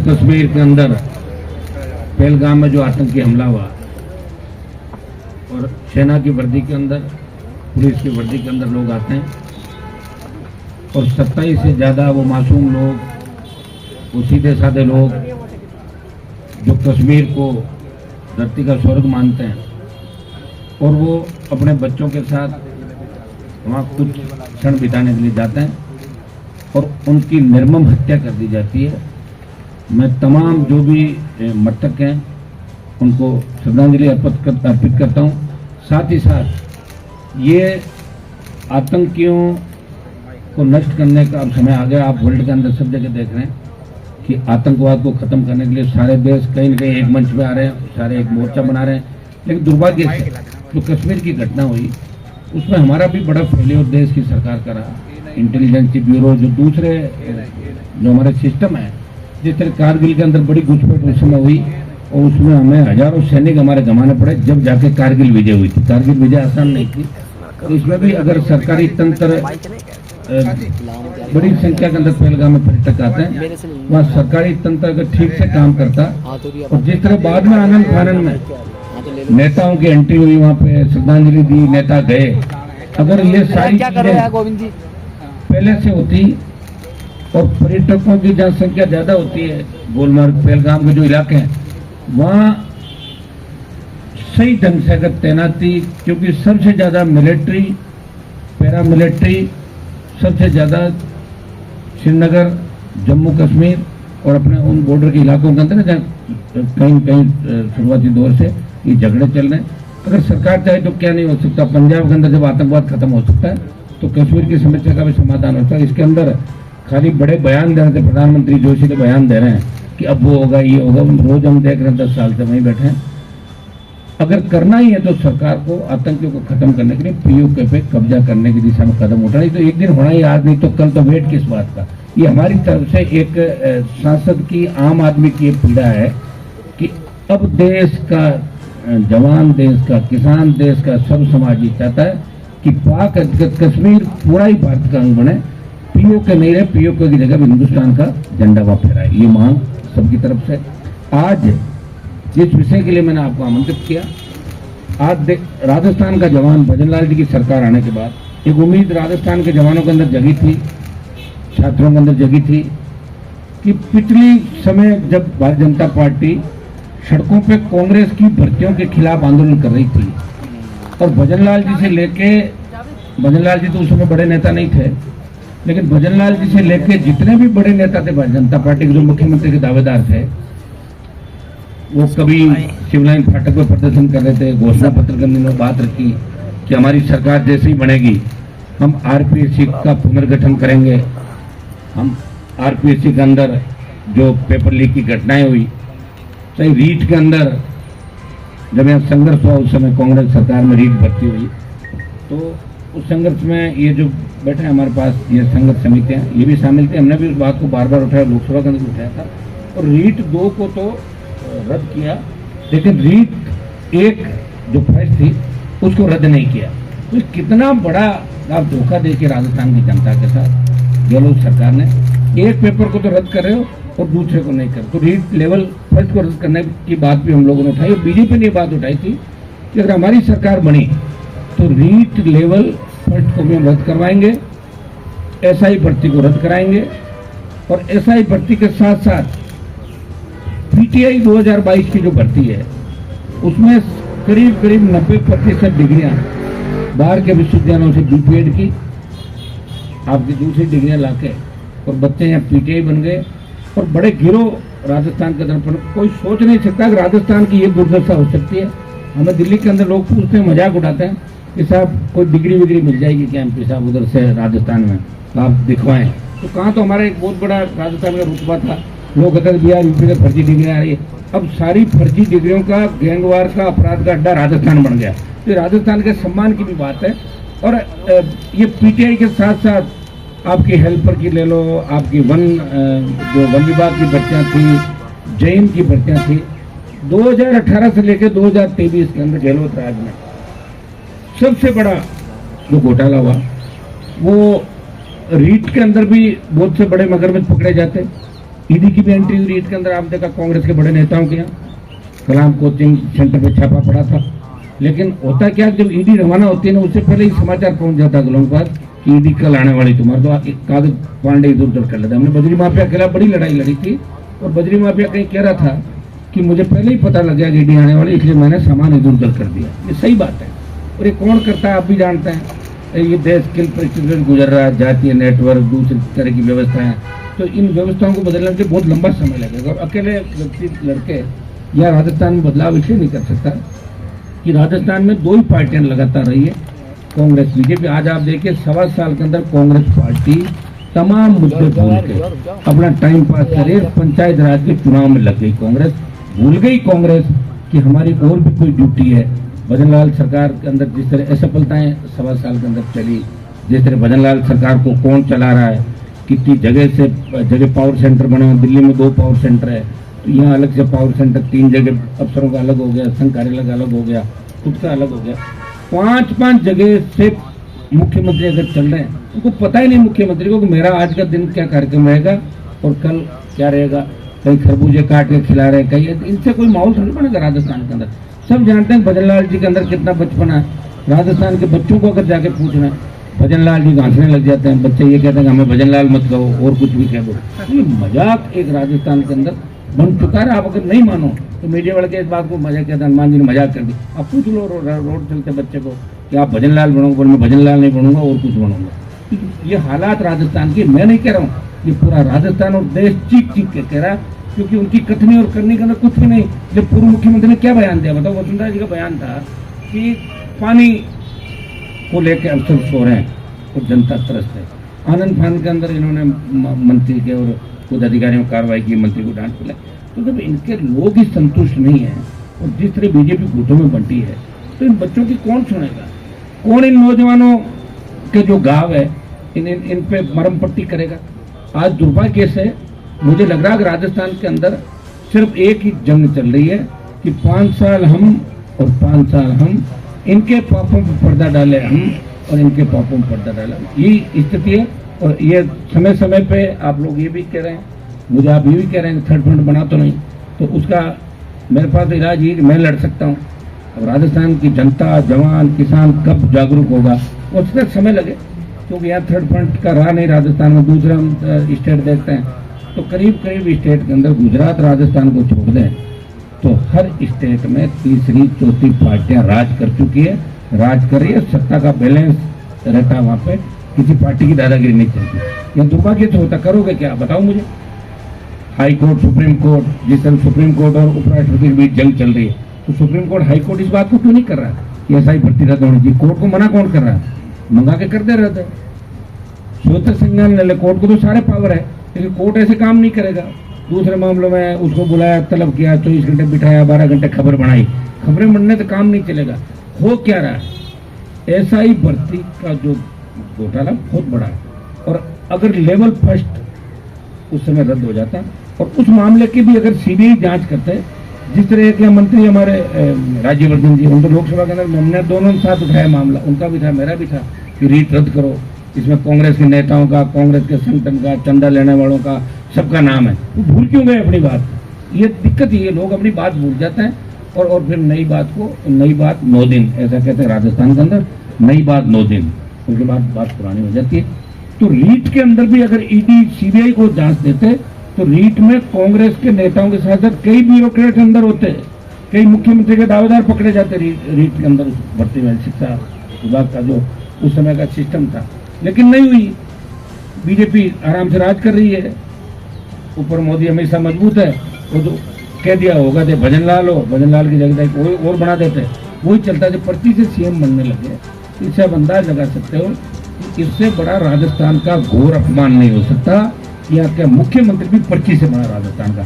कश्मीर के अंदर पहलगाम में जो आतंकी हमला हुआ और सेना की वर्दी के अंदर, पुलिस की वर्दी के अंदर लोग आते हैं और 27 से ज़्यादा वो मासूम लोग, वो सीधे साधे लोग जो कश्मीर को धरती का स्वर्ग मानते हैं और वो अपने बच्चों के साथ वहाँ कुछ क्षण बिताने के लिए जाते हैं और उनकी निर्मम हत्या कर दी जाती है। मैं तमाम जो भी मृतक हैं उनको श्रद्धांजलि अर्पित करता हूँ। साथ ही साथ ये आतंकियों को नष्ट करने का अब समय आ गया। आप वर्ल्ड के अंदर सब जगह देख रहे हैं कि आतंकवाद को खत्म करने के लिए सारे देश कहीं न कहीं एक मंच पे आ रहे हैं, सारे एक मोर्चा बना रहे हैं। लेकिन दुर्भाग्य से जो कश्मीर की घटना हुई उसमें हमारा भी बड़ा फेलियर देश की सरकार का रहा। इंटेलिजेंस ब्यूरो जो दूसरे जो हमारे सिस्टम है, जिस तरह कारगिल के अंदर बड़ी घुसपैठ उस समय हुई और उसमें हमें हजारों सैनिक हमारे गंवाने पड़े जब जाके कारगिल विजय हुई थी। कारगिल विजय आसान नहीं थी। तो इसमें भी अगर सरकारी तंत्र बड़ी संख्या के अंदर पहलगाम में पर्यटक आते हैं, वहाँ सरकारी तंत्र अगर ठीक से काम करता और जिस तरह बाद में आनंद फानन में नेताओं की एंट्री हुई, वहाँ पे श्रद्धांजलि दी, नेता गए, अगर ये सारी चीजें पहले से होती और पर्यटकों की जनसंख्या ज्यादा होती है, गुलमर्ग पहलगाम के जो इलाके हैं वहाँ सही ढंग से अगर तैनाती, क्योंकि सबसे ज्यादा मिलिट्री, पैरामिलिट्री सबसे ज्यादा श्रीनगर, जम्मू कश्मीर और अपने उन बॉर्डर के इलाकों के अंदर कहीं कहीं शुरुआती दौर से ये झगड़े चल रहे हैं। अगर सरकार चाहे तो क्या नहीं हो सकता। पंजाब के अंदर जब आतंकवाद खत्म हो सकता है तो कश्मीर की समस्या का भी समाधान होता है। इसके अंदर खाली बड़े बयान दे रहे थे, प्रधानमंत्री जोशी के बयान दे रहे हैं कि अब वो होगा, ये होगा, रोज हम देख रहे हैं 10 साल से वहीं बैठे हैं। अगर करना ही है तो सरकार को आतंकियों को खत्म करने के लिए पीओके पे कब्जा करने की दिशा में कदम उठाना। तो एक दिन होना ही, आज नहीं तो कल, तो वेट किस बात का। ये हमारी तरफ से एक सांसद की, आम आदमी की एक पीड़ा है कि अब देश का जवान, देश का किसान, देश का सब समाज ही चाहता है कि पाक कश्मीर पूरा ही भारत का अंग बने, पीओके नहीं रहे, पीओके की जगह भी हिंदुस्तान का झंडा वहां फहराए। ये मांग सबकी तरफ से। आज जिस विषय के लिए मैंने आपको आमंत्रित किया, आज राजस्थान का जवान भजनलाल जी की सरकार आने के बाद एक उम्मीद राजस्थान के जवानों के अंदर जगी थी, छात्रों के अंदर जगी थी कि पिछली समय जब भारतीय जनता पार्टी सड़कों पे कांग्रेस की भर्तियों के खिलाफ आंदोलन कर रही थी और भजनलाल जी से लेके, भजनलाल जी तो उस समय बड़े नेता नहीं थे, लेकिन भजनलाल जी से लेके जितने भी बड़े नेता थे भारतीय जनता पार्टी के, जो मुख्यमंत्री के दावेदार थे, वो कभी शिवलाइन फाटक पर प्रदर्शन कर रहे थे, घोषणा पत्र के अंदर बात रखी कि हमारी सरकार जैसे ही बनेगी हम आरपीएससी का पुनर्गठन करेंगे। हम आरपीएससी के अंदर जो पेपर लीक की घटनाएं हुई, सही रीट के अंदर जब यहाँ संघर्ष हुआ उस समय कांग्रेस सरकार में रीट भर्ती हुई, तो उस संघर्ष में ये जो बैठे हैं हमारे पास, ये संघर्ष समितियाँ, ये भी शामिल थे। हमने भी उस बात को बार बार उठाया, लोकसभा के अंदर उठाया था और रीट 2 को तो रद्द किया, लेकिन रीट 1 जो फैसला थी उसको रद्द नहीं किया। तो कितना बड़ा आप धोखा दे के राजस्थान की जनता के साथ गहलोत सरकार ने, एक पेपर को तो रद्द कर रहे हो और दूसरे को नहीं कर। तो रीट लेवल फर्स्ट को रद्द करने की बात भी हम लोगों ने उठाई। बीजेपी ने बात उठाई थी कि अगर हमारी सरकार बनी तो रीट लेवल फर्स्ट को भी हम रद्द करवाएंगे, एसआई भर्ती को रद्द कराएंगे और एसआई भर्ती के साथ साथ पीटीआई 2022 की जो भर्ती है उसमें करीब करीब 90% डिग्रियां बाहर के विश्वविद्यालयों से बीपीएड की, आपकी दूसरी डिग्रियां लाके, और बच्चे यहाँ पीटीआई बन गए और बड़े गिरोह राजस्थान के अंदर। कोई सोच नहीं सकता कि राजस्थान की ये दुर्दशा हो सकती है। हमें दिल्ली के अंदर लोग पूछते हैं, मजाक उड़ाते हैं कि साहब कोई डिग्री विग्री मिल जाएगी क्या एमपी साहब उधर से राजस्थान में, तो आप दिखवाएं। तो कहाँ, तो हमारा एक बहुत बड़ा राजस्थान का रुतबा था, लोग कहते हैं बिहार यूपी से फर्जी डिग्रियाँ आ रही है। अब सारी फर्जी डिग्रियों का, गैंगवार का, अपराध का अड्डा राजस्थान बन गया। तो राजस्थान के सम्मान की भी बात है। और ये पीटीआई के साथ साथ आपकी हेल्पर की ले लो, आपकी जो वन विभाग की भर्तियाँ थी, जैन की भर्तियाँ थी, 2018 से लेकर 2023 के अंदर गहलोत राज में सबसे बड़ा जो घोटाला हुआ वो रीट के अंदर भी बहुत से बड़े मगरमच्छ पकड़े जाते ईडी की भी एंट्री हुई ईद के अंदर। आप देखा कांग्रेस के बड़े नेताओं के यहाँ कलाम कोचिंग सेंटर पे छापा पड़ा था। लेकिन होता क्या, जब ईडी रवाना होती है ना, उससे पहले ही समाचार पहुंच जाता है लोगों के पास कि ईडी कल आने वाली, तुम्हारे तो कागज पांडे इधर उधर कर लेता। हमने बजरी माफिया के खिलाफ बड़ी लड़ाई लड़ी थी और बजरी माफिया कहीं कह रहा था कि मुझे पहले ही पता लग गया कि ईडी आने वाली, इसलिए मैंने सामान इधर उधर कर दिया। ये सही बात है और ये कौन करता है आप भी जानते हैं। ये देश किल परिस्थिति से गुजर रहा है, जातीय नेटवर्क, दूसरी तरह की व्यवस्थाएं, तो इन व्यवस्थाओं को बदलने के बहुत लंबा समय लगेगा। और अकेले व्यक्ति लड़के या राजस्थान में बदलाव इसलिए नहीं कर सकता कि राजस्थान में दो ही पार्टियां लगातार रही है, कांग्रेस बीजेपी। आज आप देखिए 1.25 साल के अंदर कांग्रेस पार्टी तमाम मुद्दे भूल के अपना टाइम पास करे, पंचायत राज के चुनाव में लग गई कांग्रेस। भूल गई कांग्रेस कि हमारी और भी कोई ड्यूटी है। भजनलाल सरकार के अंदर जिस तरह असफलताएं 1.25 साल के अंदर चली, जिस तरह भजनलाल सरकार को कौन चला रहा है, कितनी जगह पावर सेंटर बने, दिल्ली में 2 पावर सेंटर है, तो यहाँ अलग से पावर सेंटर 3 जगह, अफसरों का अलग हो गया, संघ कार्यालय अलग हो गया, खुद का अलग हो गया। 5-5 जगह से मुख्यमंत्री अगर चल रहे हैं, उनको पता ही नहीं मुख्यमंत्री को कि मेरा आज का दिन क्या कार्यक्रम रहेगा और कल क्या रहेगा। कहीं खरबूजे काट के खिला रहे हैं, कहीं इनसे कोई माहौल थोड़ी बनेगा राजस्थान के अंदर। सब जानते हैं भजनलाल जी के अंदर कितना बचपना है। राजस्थान के बच्चों को अगर जाके पूछना है, भजनलाल जी हंसने लग जाते हैं। बच्चे ये कहते हैं कि हमें भजनलाल मत कहो और कुछ भी कह दो। ये मजाक एक राजस्थान के अंदर बन चुका है। आप अगर नहीं मानो तो मीडिया वाले के इस बात को मजाक कहते हैं, हनुमान जी ने मजाक कर दी। आप पूछ लो रोड चलते बच्चे को कि आप भजनलाल बनोगे, बोले मैं भजनलाल नहीं बनूंगा और कुछ बनूंगा। ये हालात राजस्थान की, मैं नहीं कह रहा हूँ, ये पूरा राजस्थान और देश चीख चीख के कह रहा है, क्योंकि उनकी कथनी और करने के अंदर कुछ भी नहीं। जब पूर्व मुख्यमंत्री ने क्या बयान दिया, बताओ, वसुंधरा जी का बयान था कि पानी को लेकर अफसर सो रहे हैं और जनता त्रस्त है। आनंद फान के अंदर इन्होंने मंत्री के और कुछ अधिकारियों ने कार्रवाई की, मंत्री को डांट पिलाई। तो जब इनके लोग ही संतुष्ट नहीं है और जिस तरह बीजेपी गुटों में बंटी है, तो इन बच्चों की कौन सुनेगा? कौन इन नौजवानों के जो गाँव है इन पे मरम पट्टी करेगा? आज दुर्भाग्य से मुझे लग रहा है कि राजस्थान के अंदर सिर्फ एक ही जंग चल रही है कि 5 साल हम और 5 साल हम, इनके पापों पर पर्दा डाले हम और इनके पापों पर पर्दा डाले हम। ये स्थिति है। और ये समय समय पे आप लोग ये भी कह रहे हैं, मुझे आप ये भी कह रहे हैं थर्ड फ्रंट बना तो नहीं, तो उसका मेरे पास इलाज ये कि मैं लड़ सकता हूँ। अब राजस्थान की जनता, जवान, किसान कब जागरूक होगा, उस तक समय लगे, क्योंकि यहाँ थर्ड फ्रंट का रहा नहीं राजस्थान में। दूसरा हम स्टेट देखते हैं तो करीब स्टेट के अंदर गुजरात राजस्थान को छोड़ दें तो हर स्टेट में तीसरी चौथी पार्टियां राज कर चुकी है, राज कर रही है। सत्ता का बैलेंस रहता है वहां पे, किसी पार्टी की दादागिरी नहीं चलती। यह दुर्भाग्य से होता, करोगे क्या बताओ मुझे? हाई कोर्ट, सुप्रीम कोर्ट, जिस तरह सुप्रीम कोर्ट और उपराष्ट्रपति के बीच जंग चल रही है, तो सुप्रीम कोर्ट, हाई कोर्ट इस बात को क्यों नहीं कर रहा है? ऐसा ही भर्ती रद्द होनी चाहिए। कोर्ट को मना कौन कर रहा है? मंगा के करते रहते हैं। स्वतंत्र संज्ञान ले ले, कोर्ट को तो सारे पावर है, लेकिन कोर्ट ऐसे काम नहीं करेगा। दूसरे मामलों में उसको बुलाया, तलब किया, 24 घंटे बिठाया, 12 घंटे खबर बनाई, खबरें बनने तो काम नहीं चलेगा। हो क्या रहा है? ऐसा ही भर्ती का जो घोटाला बहुत बड़ा है, और अगर लेवल फर्स्ट उस समय रद्द हो जाता और उस मामले की भी अगर सीबीआई जांच करते, जिस तरह के मंत्री हमारे राज्यवर्धन जी, उनको लोकसभा के अंदर हमने दोनों के साथ उठाया मामला, उनका भी था मेरा भी था कि रीट रद्द करो, इसमें कांग्रेस के नेताओं का, कांग्रेस के संगठन का, चंदा लेने वालों का, सबका नाम है। वो भूल क्यों गए अपनी बात? ये दिक्कत ही है, लोग अपनी बात भूल जाते हैं और फिर नई बात 9 दिन, ऐसा कहते हैं राजस्थान के अंदर, नई बात 9 दिन, उसके बाद बात पुरानी हो जाती है। तो रीट के अंदर भी अगर ईडी सीबीआई को जांच देते तो रीट में कांग्रेस के नेताओं के साथ साथ कई ब्यूरोक्रेट अंदर होते, कई मुख्यमंत्री के दावेदार पकड़े जाते रीट के अंदर, भर्ती में शिक्षा विभाग का जो उस समय का सिस्टम था, लेकिन नहीं हुई। बीजेपी आराम से राज कर रही है, ऊपर मोदी हमेशा मजबूत है। वो तो कह दिया होगा तो भजनलाल हो, भजनलाल की जगह कोई और बना देते, वही चलता। जब पर्ची से सीएम बनने लगे, इससे आप अंदाज लगा सकते हो कि इससे बड़ा राजस्थान का घोर अपमान नहीं हो सकता। यहाँ के मुख्यमंत्री भी पर्ची से बना राजस्थान का।